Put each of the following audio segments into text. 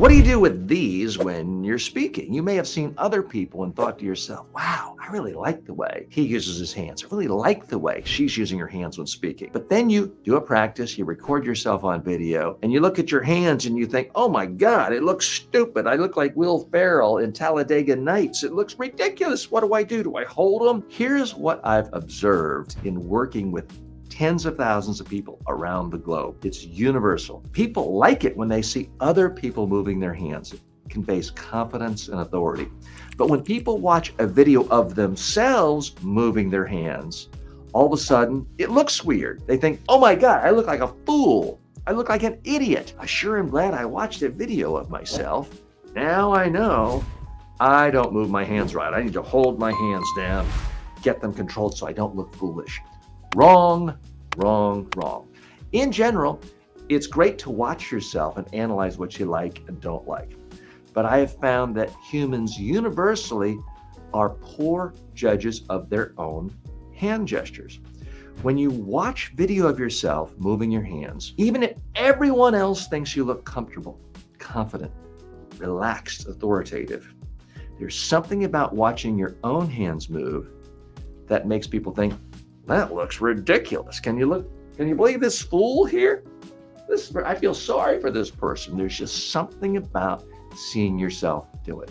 What do you do with these when you're speaking? You may have seen other people and thought to yourself, wow, I really like the way he uses his hands. I really like the way she's using her hands when speaking. But then you do a practice, you record yourself on video, and you look at your hands and you think, oh my God, it looks stupid. I look like Will Ferrell in Talladega Nights. It looks ridiculous. What do I do? Do I hold them? Here's what I've observed in working with tens of thousands of people around the globe. It's universal. People like it when they see other people moving their hands. It conveys confidence and authority. But when people watch a video of themselves moving their hands, all of a sudden it looks weird. They think, oh my God, I look like a fool. I look like an idiot. I sure am glad I watched a video of myself. Now I know I don't move my hands right. I need to hold my hands down, get them controlled so I don't look foolish. Wrong, wrong, wrong. In general, it's great to watch yourself and analyze what you like and don't like. But I have found that humans universally are poor judges of their own hand gestures. When you watch video of yourself moving your hands, even if everyone else thinks you look comfortable, confident, relaxed, authoritative, there's something about watching your own hands move that makes people think, that looks ridiculous. Can you believe this fool here? I feel sorry for this person. There's just something about seeing yourself do it.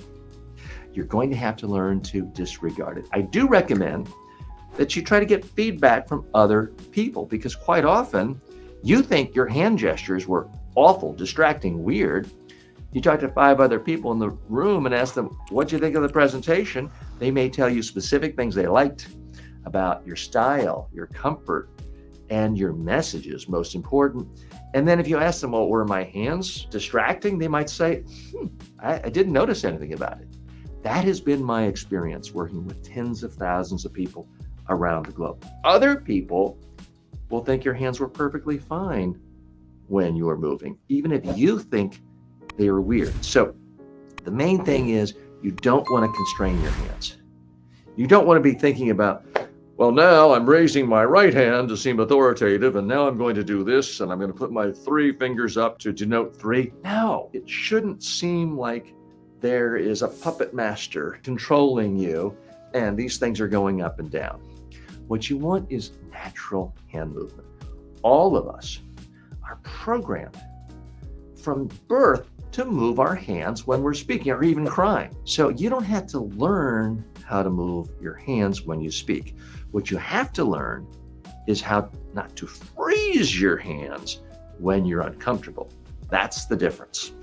You're going to have to learn to disregard it. I do recommend that you try to get feedback from other people, because quite often you think your hand gestures were awful, distracting, weird. You talk to 5 other people in the room and ask them, what'd you think of the presentation? They may tell you specific things they liked about your style, your comfort, and your messages, most important. And then if you ask them, well, were my hands distracting? They might say, I didn't notice anything about it. That has been my experience working with tens of thousands of people around the globe. Other people will think your hands were perfectly fine when you are moving, even if you think they are weird. So the main thing is you don't want to constrain your hands. You don't want to be thinking about, well, now I'm raising my right hand to seem authoritative, and now I'm going to do this, and I'm going to put my 3 fingers up to denote 3. No, it shouldn't seem like there is a puppet master controlling you, and these things are going up and down. What you want is natural hand movement. All of us are programmed from birth to move our hands when we're speaking or even crying. So you don't have to learn how to move your hands when you speak. What you have to learn is how not to freeze your hands when you're uncomfortable. That's the difference.